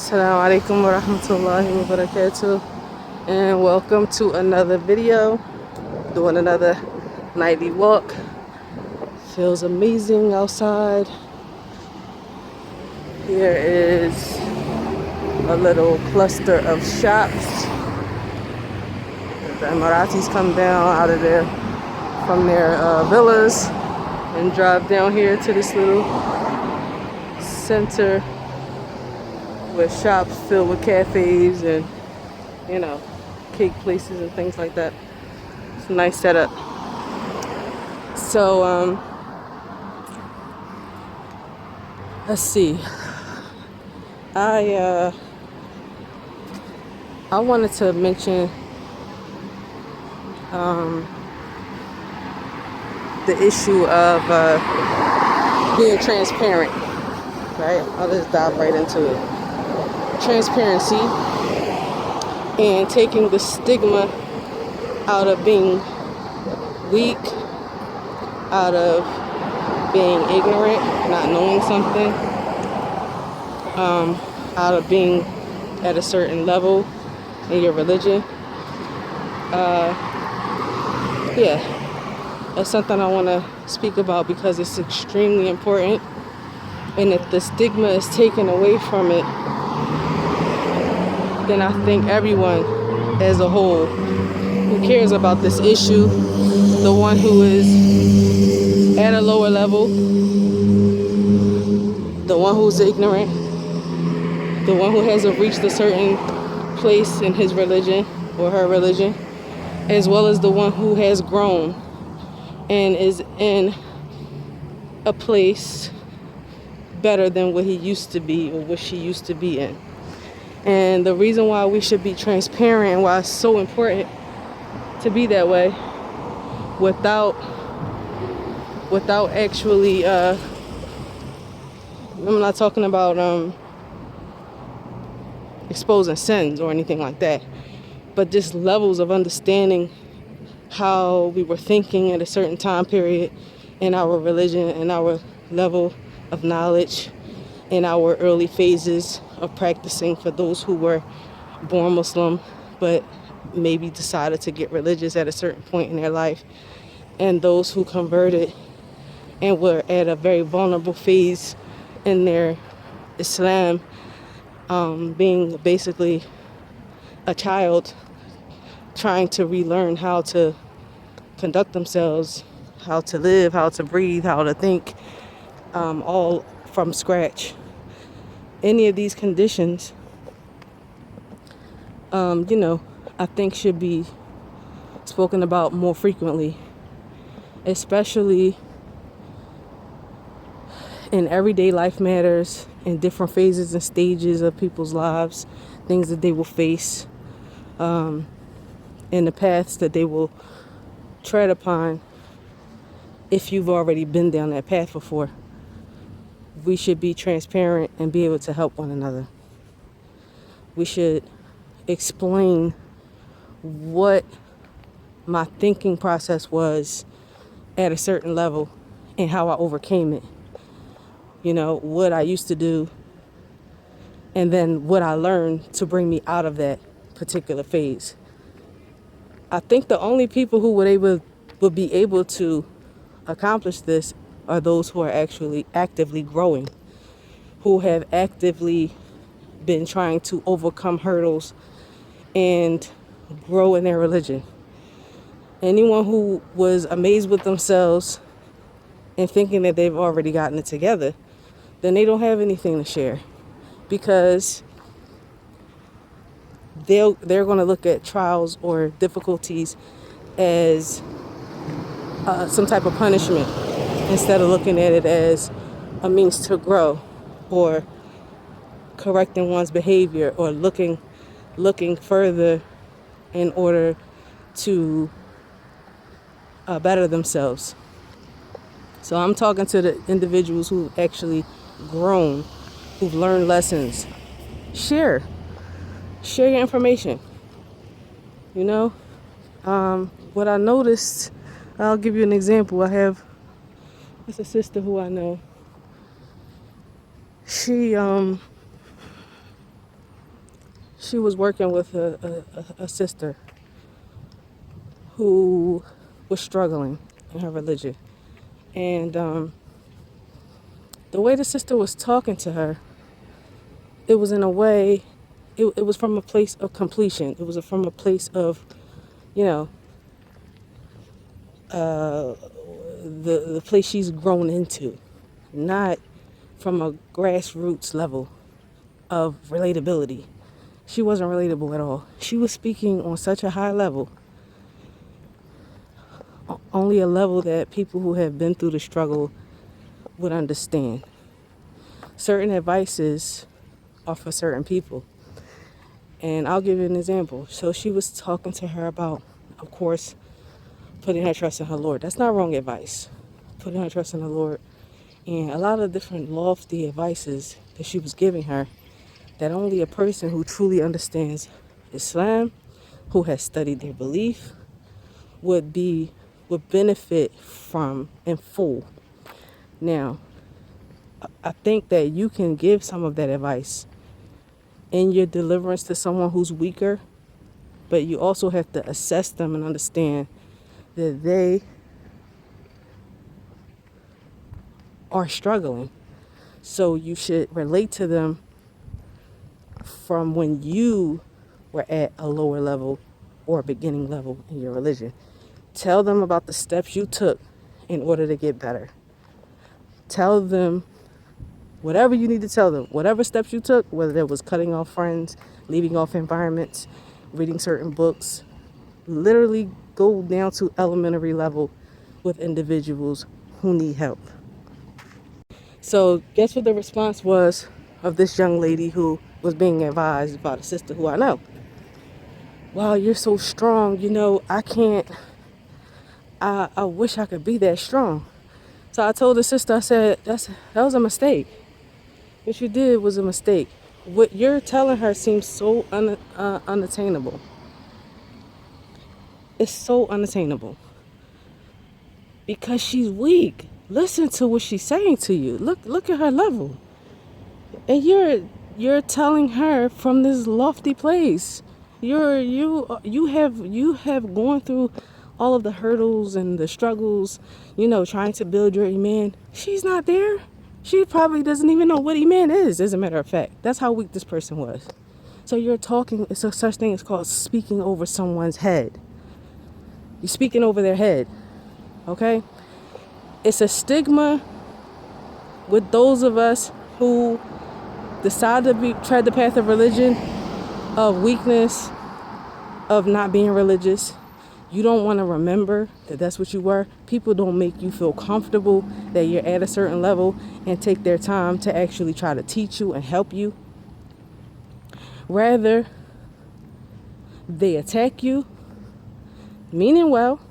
Assalamu alaikum wa rahmatullahi wa barakatuh, and welcome to another video. Doing another nightly walk. Feels amazing outside. Here is a little cluster of shops. The Emiratis come down out of there from their villas and drive down here to this little center with shops filled with cafes and, cake places and things like that. It's a nice setup. So, let's see. I wanted to mention the issue of being transparent, right? I'll just dive right into it. Transparency and taking the stigma out of being weak, out of being ignorant, not knowing something, out of being at a certain level in your religion. That's something I want to speak about because it's extremely important. And if the stigma is taken away from it, then I think everyone as a whole who cares about this issue, the one who is at a lower level, the one who's ignorant, the one who hasn't reached a certain place in his religion or her religion, as well as the one who has grown and is in a place better than what he used to be or what she used to be in. And the reason why we should be transparent and why it's so important to be that way without actually I'm not talking about exposing sins or anything like that, but just levels of understanding how we were thinking at a certain time period in our religion and our level of knowledge in our early phases of practicing for those who were born Muslim but maybe decided to get religious at a certain point in their life, and those who converted and were at a very vulnerable phase in their Islam, being basically a child trying to relearn how to conduct themselves, how to live, how to breathe, how to think, all from scratch. Any of these conditions, I think should be spoken about more frequently, especially in everyday life matters, in different phases and stages of people's lives, things that they will face, in the paths that they will tread upon. If you've already been down that path before, we should be transparent and be able to help one another. We should explain what my thinking process was at a certain level and how I overcame it. What I used to do and then what I learned to bring me out of that particular phase. I think the only people who would be able to accomplish this are those who are actually actively growing, who have actively been trying to overcome hurdles and grow in their religion. Anyone who was amazed with themselves and thinking that they've already gotten it together, then they don't have anything to share, because they're going to look at trials or difficulties as some type of punishment instead of looking at it as a means to grow or correcting one's behavior or looking further in order to better themselves. So I'm talking to the individuals who've actually grown, who've learned lessons. Share your information. What I noticed, I'll give you an example. It's a sister who I know. She she was working with a sister who was struggling in her religion. And the way the sister was talking to her, it was in a way, it was from a place of completion. It was from a place of, you know, the place she's grown into, not from a grassroots level of relatability. She wasn't relatable at all. She was speaking on such a high level, only a level that people who have been through the struggle would understand. Certain advices are for certain people. And I'll give you an example. So she was talking to her about, of course, putting her trust in her Lord. That's not wrong advice. Putting her trust in the Lord. And a lot of different lofty advices that she was giving her that only a person who truly understands Islam, who has studied their belief, would benefit from in full. Now, I think that you can give some of that advice in your deliverance to someone who's weaker, but you also have to assess them and understand that they are struggling. So you should relate to them from when you were at a lower level or a beginning level in your religion. Tell them about the steps you took in order to get better. Tell them whatever you need to tell them, whatever steps you took, whether it was cutting off friends, leaving off environments, reading certain books. Literally go down to elementary level with individuals who need help. So guess what the response was of this young lady who was being advised by a sister who I know? Wow, you're so strong. I can't, I wish I could be that strong. So I told the sister, I said, that was a mistake. What you did was a mistake. What you're telling her seems so unattainable. It's so unattainable. Because she's weak. Listen to what she's saying to you. Look at her level. And you're telling her from this lofty place. You have gone through all of the hurdles and the struggles, trying to build your iman. She's not there. She probably doesn't even know what iman is, as a matter of fact. That's how weak this person was. So you're talking, it's a such thing as called speaking over someone's head. You're speaking over their head. Okay? It's a stigma with those of us who decide to tread the path of religion, of weakness, of not being religious. You don't want to remember that that's what you were. People don't make you feel comfortable that you're at a certain level and take their time to actually try to teach you and help you. Rather, they attack you, meaning well.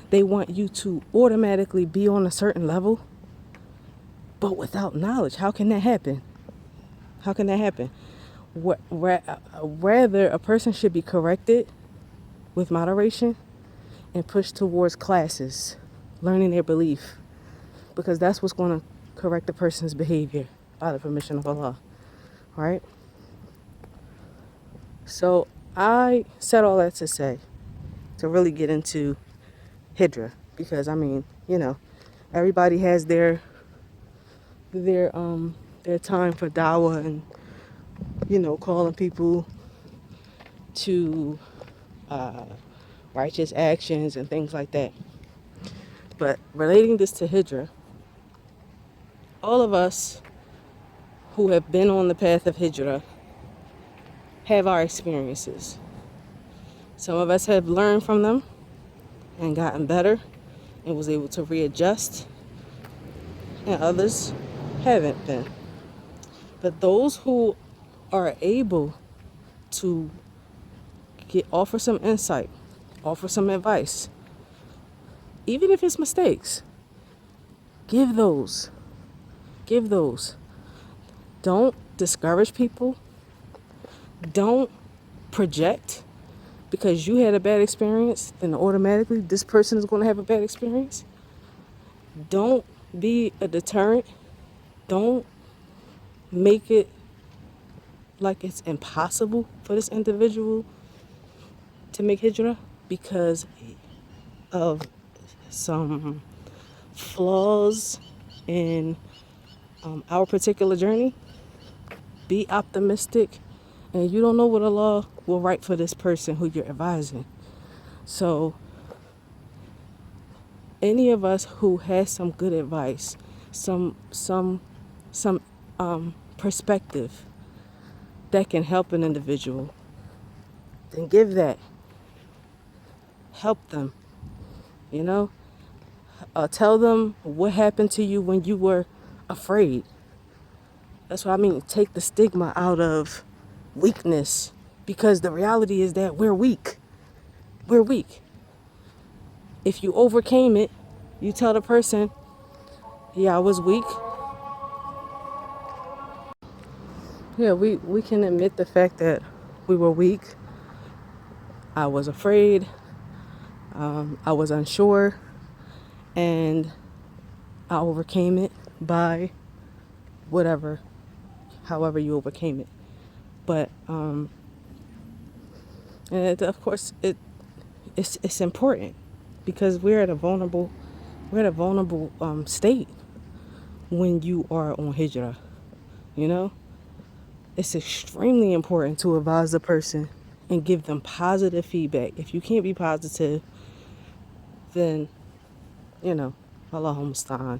They want you to automatically be on a certain level, but without knowledge. How can that happen? Rather, a person should be corrected with moderation and pushed towards classes, learning their belief, because that's what's going to correct a person's behavior by the permission of Allah. All right? So I said all that to say, to really get into Hijrah, because everybody has their time for dawah and calling people to righteous actions and things like that. But relating this to Hijrah, all of us who have been on the path of Hijrah have our experiences. Some of us have learned from them and gotten better and was able to readjust, and others haven't been. But those who are able to offer some insight, offer some advice, even if it's mistakes, give those. Don't discourage people. Don't project because you had a bad experience and automatically this person is going to have a bad experience. Don't be a deterrent. Don't make it like it's impossible for this individual to make hijrah because of some flaws in our particular journey, be optimistic, and you don't know what Allah will write for this person who you're advising. So any of us who has some good advice, some perspective that can help an individual, then give that. Help them, you know. Tell them what happened to you when you were afraid. That's what I mean. Take the stigma out of weakness, because the reality is that we're weak. We're weak. If you overcame it, you tell the person, yeah, I was weak. Yeah, we can admit the fact that we were weak. I was afraid. I was unsure. And I overcame it by whatever, however you overcame it. But and of course it's important because we're at a vulnerable state when you are on hijrah. You know, it's extremely important to advise the person and give them positive feedback. If you can't be positive, then you know, Allahumma musta'an,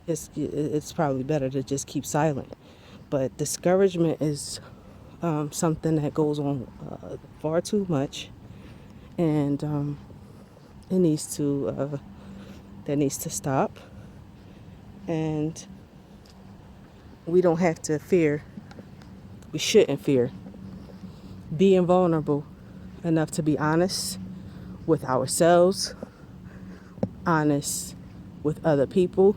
it's probably better to just keep silent. But discouragement is something that goes on far too much, and it needs to that needs to stop. And we don't have to fear. We shouldn't fear being vulnerable enough to be honest with ourselves, honest with other people.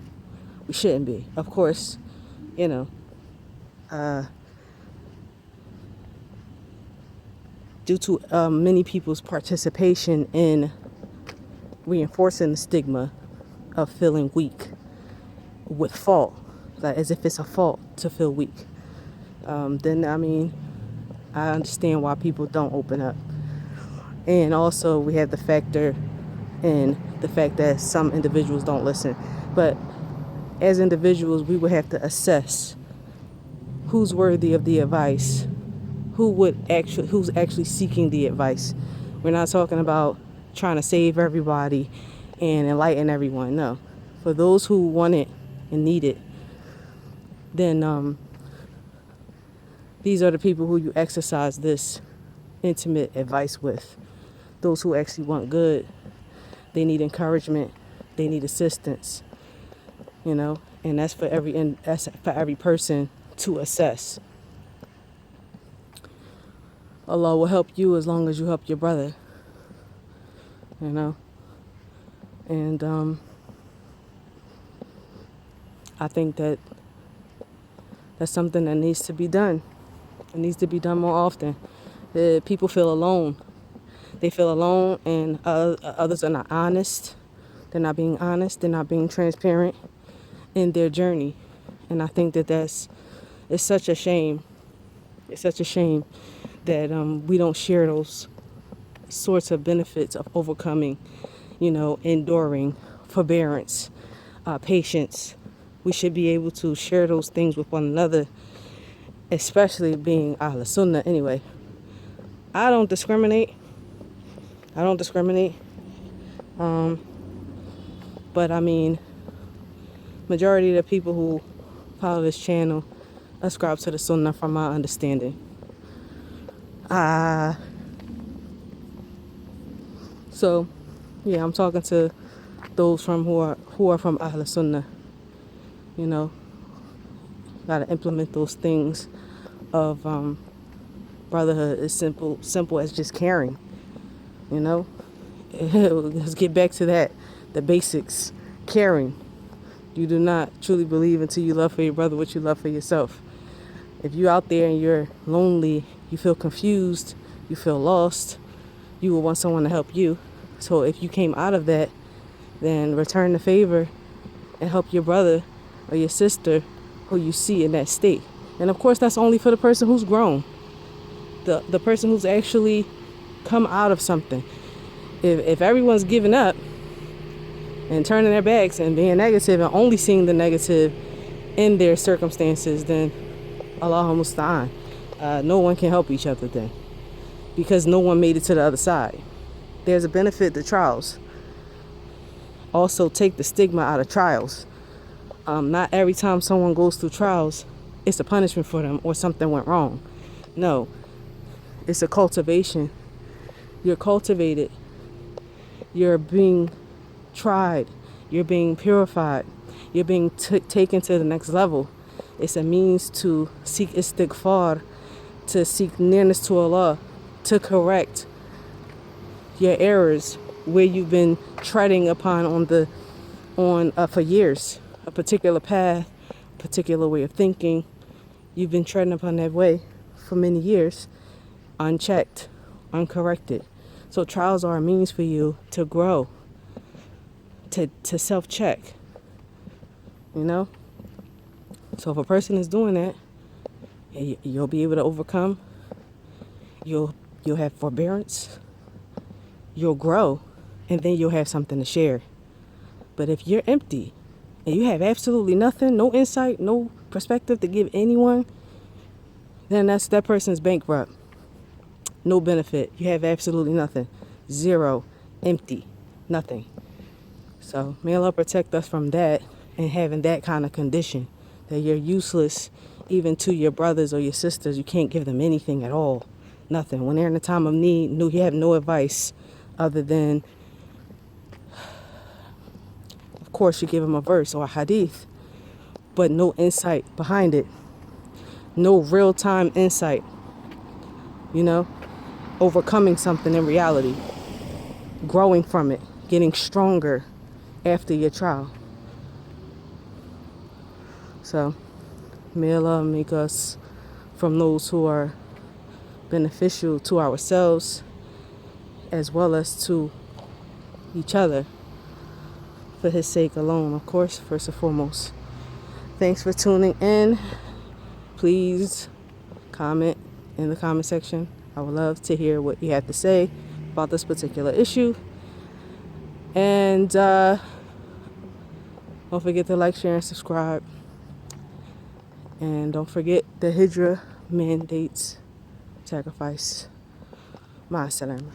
We shouldn't be. Of course, you know, due to many people's participation in reinforcing the stigma of feeling weak with fault, like as if it's a fault to feel weak, then I mean, I understand why people don't open up. And also we have the factor in the fact that some individuals don't listen. But as individuals, we would have to assess who's worthy of the advice, who's actually seeking the advice. We're not talking about trying to save everybody and enlighten everyone. No. For those who want it and need it, then these are the people who you exercise this intimate advice with. Those who actually want good, they need encouragement, they need assistance, you know, and that's for every person to assess. Allah will help you as long as you help your brother, you know, and I think that that's something that needs to be done. It needs to be done more often. People feel alone. They feel alone, and others are not honest. They're not being honest. They're not being transparent in their journey. And I think that it's such a shame. It's such a shame that we don't share those sorts of benefits of overcoming, you know, enduring, forbearance, patience. We should be able to share those things with one another, especially being Ahl Sunnah. Anyway, I don't discriminate. But I mean, majority of the people who follow this channel ascribe to the Sunnah from my understanding. So, yeah, I'm talking to those who are from Ahl Sunnah. You know, gotta implement those things of brotherhood. It's simple as just caring. You know, let's get back to that, the basics. Caring. You do not truly believe until you love for your brother what you love for yourself. If you're out there and you're lonely, you feel confused, you feel lost, you will want someone to help you. So if you came out of that, then return the favor and help your brother or your sister who you see in that state. And of course, that's only for the person who's grown. the person who's actually come out of something. If everyone's giving up and turning their backs and being negative and only seeing the negative in their circumstances, then Allahu musta'an. No one can help each other then, because no one made it to the other side. There's a benefit to trials. Also, take the stigma out of trials. Not every time someone goes through trials, it's a punishment for them or something went wrong. No, it's a cultivation. You're cultivated. You're being tried. You're being purified. You're being taken to the next level. It's a means to seek istighfar, to seek nearness to Allah, to correct your errors where you've been treading upon for years, a particular path, a particular way of thinking. You've been treading upon that way for many years, unchecked, uncorrected. So trials are a means for you to grow, to self-check, you know? So if a person is doing that, you'll be able to overcome. You'll have forbearance. You'll grow, and then you'll have something to share. But if you're empty and you have absolutely nothing, no insight, no perspective to give anyone, then that person's bankrupt. No benefit. You have absolutely nothing. Zero. Empty. Nothing. So may Allah protect us from that and having that kind of condition that you're useless even to your brothers or your sisters. You can't give them anything at all. Nothing. When they're in a time of need, you have no advice other than, of course, you give them a verse or a hadith, but no insight behind it. No real-time insight, overcoming something in reality, growing from it, getting stronger after your trial. So may Allah make us from those who are beneficial to ourselves as well as to each other, for His sake alone, of course, first and foremost. Thanks for tuning in. Please comment in the comment section. I would love to hear what you have to say about this particular issue. And don't forget to like, share, and subscribe. And don't forget the Hijrah mandates sacrifice. Ma'as salam.